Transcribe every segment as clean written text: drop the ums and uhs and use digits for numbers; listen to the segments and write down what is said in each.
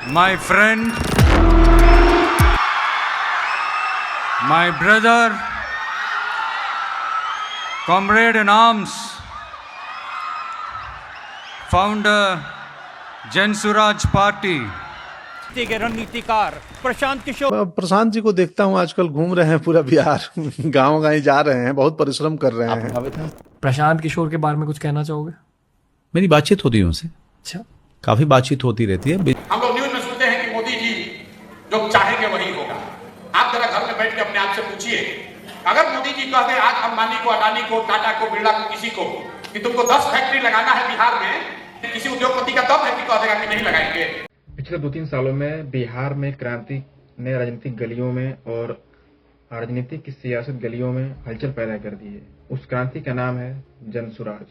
my friend, my brother, comrade in arms, founder, Jan Suraj Party. के रणनीतिकार प्रशांत किशोर। प्रशांत जी को देखता हूँ आजकल घूम रहे हैं पूरा बिहार गांव गाँव जा रहे हैं, बहुत परिश्रम कर रहे हैं। प्रशांत किशोर के बारे में कुछ कहना चाहोगे? मेरी बातचीत होती है उनसे, अच्छा, काफी बातचीत होती रहती है। हम लोग न्यूज में सुनते हैं कि मोदी जी जो चाहेंगे वही होगा। आप जरा घर में बैठ के अपने आप से पूछिए, अगर मोदी जी कह दे आज अंबानी को, अडानी को, टाटा को, बिरला को, किसी को कि तुमको 10 फैक्ट्री लगाना है बिहार में, किसी उद्योगपति का दम है कि कह देगा कि नहीं लगाएंगे। पिछले 2-3 सालों में बिहार में क्रांति ने राजनीतिक गलियों में और राजनीतिक की सियासत गलियों में हलचल पैदा कर दी है। उस क्रांति का नाम है जन सुराज।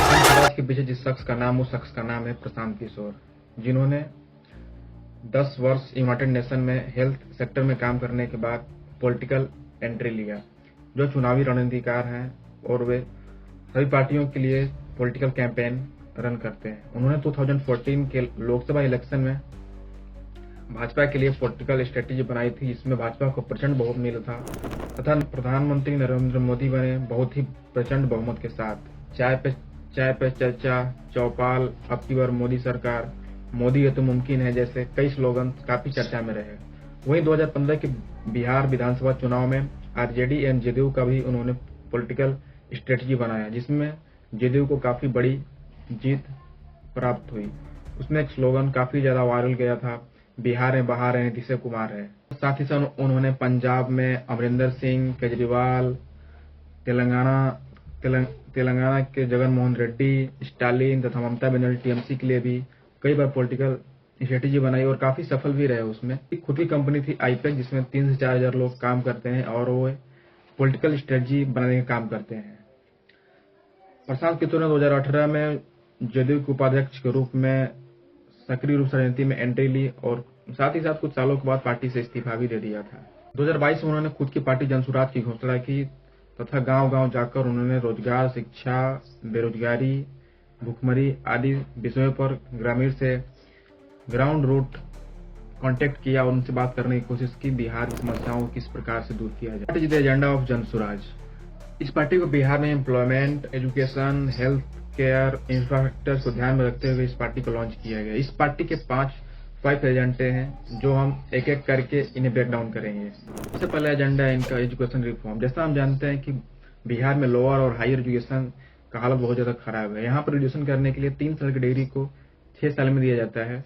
जन सुराज के पीछे जिस शख्स का नाम, उस शख्स का नाम है प्रशांत किशोर, जिन्होंने 10 वर्ष यूनाइटेड नेशन में हेल्थ सेक्टर में काम करने के बाद पॉलिटिकल एंट्री लिया। जो चुनावी रणनीतिकार हैं और वे सभी पार्टियों के लिए पॉलिटिकल कैंपेन रन करते हैं। उन्होंने 2014 के लोकसभा इलेक्शन में भाजपा के लिए पॉलिटिकल स्ट्रेटेजी बनाई थी, जिसमें भाजपा को प्रचंड बहुमत मिला था तथा प्रधानमंत्री नरेंद्र मोदी बने बहुत ही प्रचंड बहुमत के साथ। चाय पे चर्चा, चौपाल, अब की बार मोदी सरकार, मोदी ये तो मुमकिन है जैसे कई स्लोगन काफी चर्चा में रहे। वहीं 2015 के बिहार विधानसभा चुनाव में आरजेडी एवं जेडीयू का भी उन्होंने पॉलिटिकल स्ट्रेटजी बनाया, जिसमें जेडीयू को काफी बड़ी जीत प्राप्त हुई। उसमें एक स्लोगन काफी ज्यादा वायरल गया था, बिहार में बाहर है नीतीश कुमार है। साथ ही साथ उन्होंने पंजाब में अमरिंदर सिंह, केजरीवाल, तेलंगाना के जगन मोहन रेड्डी, स्टालिन तथा ममता बनर्जी टीएमसी के लिए भी कई बार पॉलिटिकल स्ट्रेटेजी बनाई और काफी सफल भी रहे। उसमें खुद की कंपनी थी आईपेक, जिसमें 3 से 4 हजार लोग काम करते हैं और वो पॉलिटिकल स्ट्रेटेजी बनाने का काम करते हैं। प्रशांत किशोर ने 2018 में जेडीयू के उपाध्यक्ष के रूप में सक्रिय रूप से राजनीति में एंट्री ली और साथ ही साथ कुछ सालों के बाद पार्टी से इस्तीफा भी दे दिया था। 2022 में उन्होंने खुद की पार्टी जनसुराज की घोषणा की तथा गांव-गांव जाकर उन्होंने रोजगार, शिक्षा, बेरोजगारी, भुखमरी आदि विषयों पर ग्रामीण से ग्राउंड रूट कांटेक्ट किया और उनसे बात करने की कोशिश की, बिहार की समस्याओं को किस प्रकार से दूर किया जाए। The agenda of Jan Suraaj. इस पार्टी को बिहार में employment, education, health care, infrastructure को ध्यान में रखते हुए इस पार्टी को लॉन्च किया गया। इस पार्टी के 5 एजेंडे हैं जो हम एक एक करके इन्हें ब्रेक डाउन करेंगे। सबसे पहला एजेंडा है इनका एजुकेशन रिफॉर्म। जैसा हम जानते हैं कि बिहार में लोअर और हायर एजुकेशन का हालत बहुत ज्यादा खराब है। यहाँ पर ग्रेजुएशन करने के लिए 3 साल की डिग्री को 6 साल में दिया जाता है।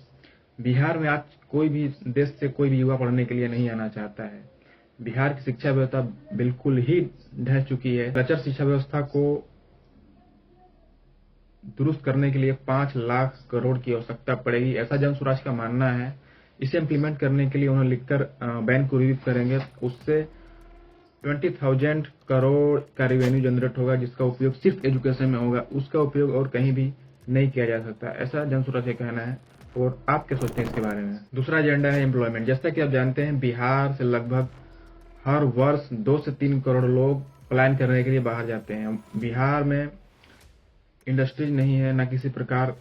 बिहार में आज कोई भी देश से कोई भी युवा पढ़ने के लिए नहीं आना चाहता है। बिहार की शिक्षा व्यवस्था बिल्कुल ही ढह चुकी है। कल्चर शिक्षा व्यवस्था को दुरुस्त करने के लिए 5 लाख करोड़ की आवश्यकता पड़ेगी, ऐसा जन सुराज का मानना है। इसे इम्प्लीमेंट करने के लिए उन्होंने लिखकर बैंक को रिलीज करेंगे। उससे 20,000 करोड़ का रेवेन्यू जनरेट होगा, जिसका उपयोग सिर्फ एजुकेशन में होगा। उसका उपयोग और कहीं भी नहीं किया जा सकता, ऐसा जन सुराज का कहना है। और आप क्या सोचते हैं इसके बारे में? दूसरा एजेंडा है एम्प्लॉयमेंट। जैसा कि आप जानते हैं बिहार से लगभग हर वर्ष 2 से 3 करोड़ लोग पलायन करने के लिए बाहर जाते हैं। बिहार में इंडस्ट्रीज नहीं है, न किसी प्रकार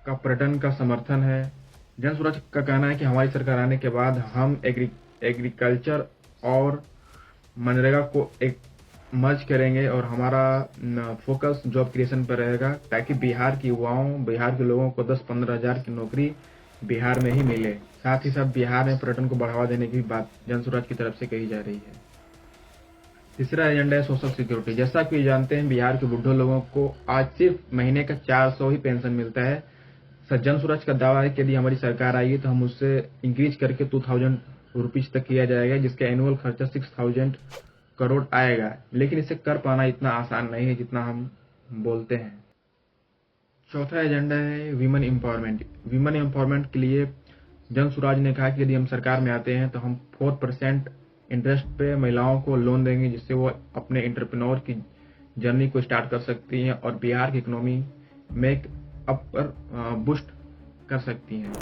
का पर्यटन का समर्थन है। जन सुराज का कहना है कि हमारी सरकार आने के बाद हम एग्रीकल्चर और मनरेगा को एक मर्ज करेंगे और हमारा फोकस जॉब क्रिएशन पर रहेगा, ताकि बिहार के युवाओं, बिहार के लोगों को 10-15 हजार की नौकरी बिहार में ही मिले। साथ ही साथ बिहार में पर्यटन को बढ़ावा देने की बात जन सुराज की तरफ से कही जा रही है। तीसरा एजेंडा है सोशल सिक्योरिटी। जैसा कि जानते हैं बिहार के बुढ़े लोगों को आज सिर्फ महीने का 400 ही पेंशन मिलता है। जन सुराज का दावा है कि यदि हमारी सरकार आएगी तो हम उससे इंक्रीज करके 2,000 रुपीज तक किया जाएगा, जिसका एनुअल खर्चा 6,000 करोड़ आएगा। लेकिन इसे कर पाना इतना आसान नहीं है जितना हम बोलते हैं। चौथा एजेंडा है विमेन एम्पावरमेंट। विमेन एम्पावरमेंट के लिए जन सुराज ने कहा कि यदि हम सरकार में आते हैं तो हम 4% इंटरेस्ट पे महिलाओं को लोन देंगे, जिससे वो अपने एंटरप्रेन्योर की जर्नी को स्टार्ट कर सकती हैं और बिहार की इकोनॉमी में एक अपर बूस्ट कर सकती हैं।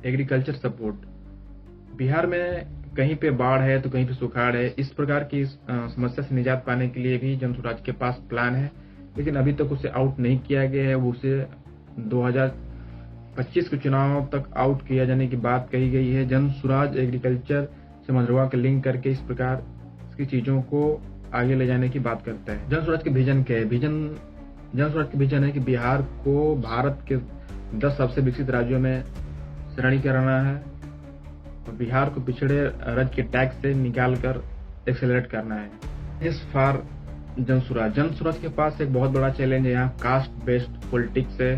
एग्रीकल्चर सपोर्ट, बिहार में कहीं पे बाढ़ है तो कहीं पे सुखाड़ है। इस प्रकार की समस्या से निजात पाने के लिए भी जन स्वराज के पास प्लान है, लेकिन अभी तक उसे आउट नहीं किया गया है। उसे 2025 के चुनाव तक आउट किया जाने की बात कही गई है। जन स्वराज एग्रीकल्चर से मनरेगा के लिंक करके इस प्रकार की चीजों को आगे ले जाने की बात करता है। जन स्वराज के विजन क्या है? जन स्वराज का विजन है कि बिहार को भारत के 10 सबसे विकसित राज्यों में श्रेणी कराना है और बिहार को पिछड़े राज्य के टैक्स से निकालकर एक्सेलरेट करना है। इस फार जन स्वराज के पास एक बहुत बड़ा चैलेंज है। यहाँ कास्ट बेस्ड पॉलिटिक्स है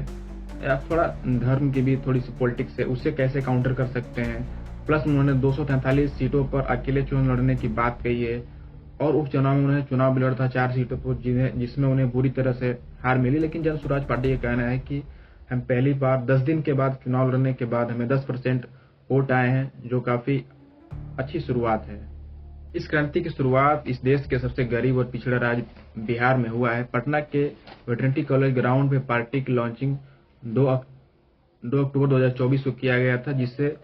या थोड़ा धर्म की भी थोड़ी सी पॉलिटिक्स है, उससे कैसे काउंटर कर सकते हैं। प्लस उन्होंने 243 सीटों पर अकेले चुनाव लड़ने की बात कही है और उपचुनाव में उन्होंने चुनाव भी लड़ा था 4 सीटों पर, जिसमें उन्हें बुरी तरह से हार मिली। लेकिन जन स्वराज पार्टी का कहना है कि हम पहली बार 10 दिन के बाद चुनाव लड़ने के बाद हमें 10% वोट आए हैं, जो काफी अच्छी शुरुआत है। इस क्रांति की शुरुआत इस देश के सबसे गरीब और पिछड़ा राज्य बिहार में हुआ है। पटना के वेटरनिटी कॉलेज ग्राउंड पे पार्टी की लॉन्चिंग 2 अक्टूबर 2024 को किया गया था, जिससे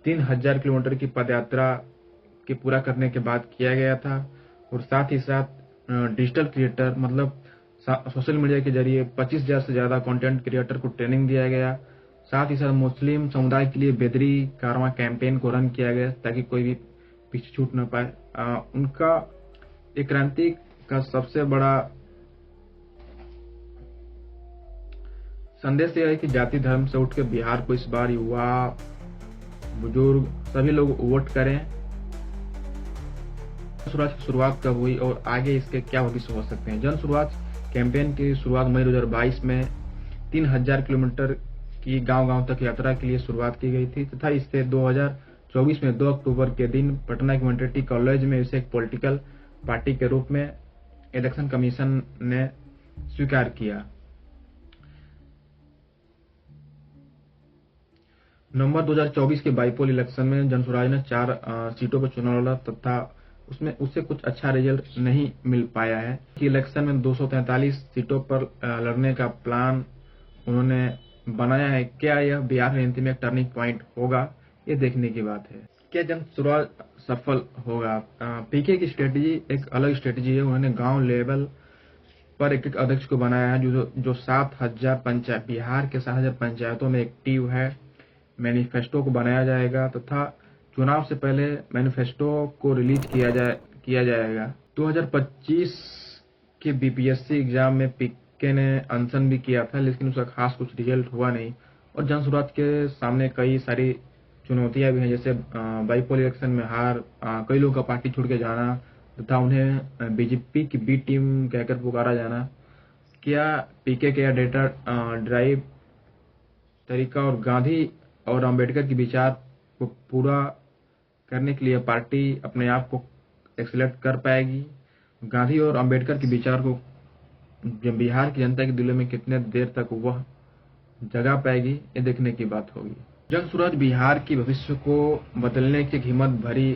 3000 किलोमीटर की पदयात्रा के पूरा करने के बाद किया गया था। और साथ ही साथ डिजिटल क्रिएटर मतलब सोशल मीडिया के जरिए 25,000 से ज्यादा कंटेंट क्रिएटर को ट्रेनिंग दिया गया। साथ ही साथ मुस्लिम समुदाय के लिए बेदरी कारवां कैंपेन को रन किया गया ताकि कोई भी पीछे छूट न पाए। उनका एक क्रांति का सबसे बड़ा संदेश यह है कि जाति धर्म से उठकर बिहार को इस बार युवा बुजुर्ग सभी लोग वोट करें। जन स्वराज की शुरुआत कब हुई और आगे इसके क्या भविष्य हो सकते हैं? जन स्वराज कैंपेन की शुरुआत मई 2022 में 3000 किलोमीटर की गांव-गांव तक यात्रा के लिए शुरुआत की गई थी तथा इससे 2024 में 2 अक्टूबर के दिन पटना के वेटरनिटी कॉलेज में इसे एक पॉलिटिकल पार्टी के रूप में इलेक्शन कमीशन ने स्वीकार किया। नवंबर 2024 के बाईपोल इलेक्शन में जन स्वराज ने 4 सीटों पर चुनाव लड़ा तथा उसमें उससे कुछ अच्छा रिजल्ट नहीं मिल पाया है कि इलेक्शन में 243 सीटों पर लड़ने का प्लान उन्होंने बनाया है। क्या यह बिहार राजनीति में एक टर्निंग पॉइंट होगा, ये देखने की बात है। क्या जन स्वराज सफल होगा? पीके की स्ट्रेटेजी एक अलग स्ट्रेटेजी है। उन्होंने गांव लेवल पर एक अध्यक्ष को बनाया है जो 7000 पंचायत बिहार के 7000 पंचायतों में एक्टिव है। मैनिफेस्टो को बनाया जाएगा तथा चुनाव से पहले मैनिफेस्टो को रिलीज किया जाएगा। 2025 के बीपीएससी एग्जाम में पीके ने अनशन भी किया था, लेकिन उसका खास कुछ रिजल्ट हुआ नहीं। और जन स्वराज के सामने कई सारी चुनौतियां भी हैं, जैसे बाईपोल इलेक्शन में हार, कई लोगों का पार्टी छोड़ के जाना तथा उन्हें बीजेपी की बी टीम कहकर पुकारा जाना। क्या पीके का डेटा ड्राइव तरीका और गांधी और अंबेडकर के विचार को पूरा करने के लिए पार्टी अपने आप को एक्सेलेट कर पाएगी? गांधी और अंबेडकर के विचार को बिहार की जनता के दिलों में कितने देर तक वह जगा पाएगी, ये देखने की बात होगी। जन स्वराज बिहार की भविष्य को बदलने की हिम्मत भरी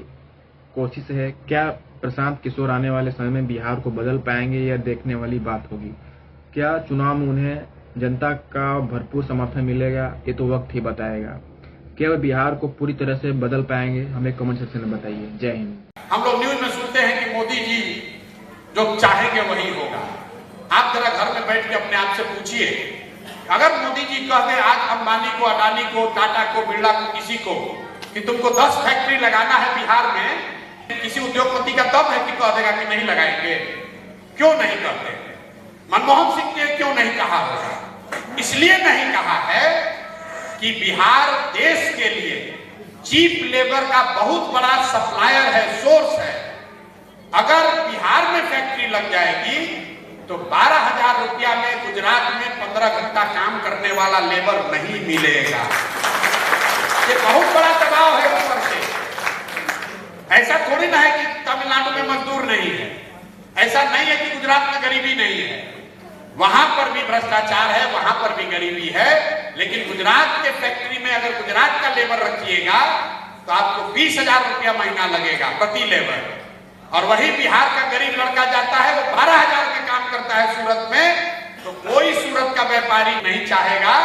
कोशिश है। क्या प्रशांत किशोर आने वाले समय में बिहार को बदल पाएंगे, यह देखने वाली बात होगी। क्या चुनाव में उन्हें जनता का भरपूर समर्थन मिलेगा, ये तो वक्त ही बताएगा। क्या वे बिहार को पूरी तरह से बदल पाएंगे? हमें कमेंट सेक्शन में बताइए। जय हिंद। हम लोग न्यूज में सुनते हैं कि मोदी जी जो चाहेंगे वही होगा। आप जरा घर में बैठ के अपने आप से पूछिए, अगर मोदी जी कह दे आज अंबानी को, अडानी को, टाटा को, बिरला को, किसी को कि तुमको 10 फैक्ट्री लगाना है बिहार में, किसी उद्योगपति का दम है कि कह देगा कि नहीं लगाएंगे? क्यों नहीं कहते? मनमोहन सिंह ने क्यों नहीं कहा होगा? इसलिए नहीं कहा है कि बिहार देश के लिए चीप लेबर का बहुत बड़ा सप्लायर है, सोर्स है। अगर बिहार में फैक्ट्री लग जाएगी तो 12,000 रुपया में गुजरात में 15 घंटा काम करने वाला लेबर नहीं मिलेगा। ये बहुत बड़ा दबाव है ऊपर से। ऐसा थोड़ी ना है कि तमिलनाडु में मजदूर नहीं है, ऐसा नहीं है कि गुजरात में गरीबी नहीं है। वहां पर भी भ्रष्टाचार है, वहां पर भी गरीबी है, लेकिन गुजरात के फैक्ट्री में अगर गुजरात का लेबर रखिएगा तो आपको 20,000 रुपया महीना लगेगा प्रति लेबर। और वही बिहार का गरीब लड़का जाता है, वो 12,000 का काम करता है सूरत में, तो कोई सूरत का व्यापारी नहीं चाहेगा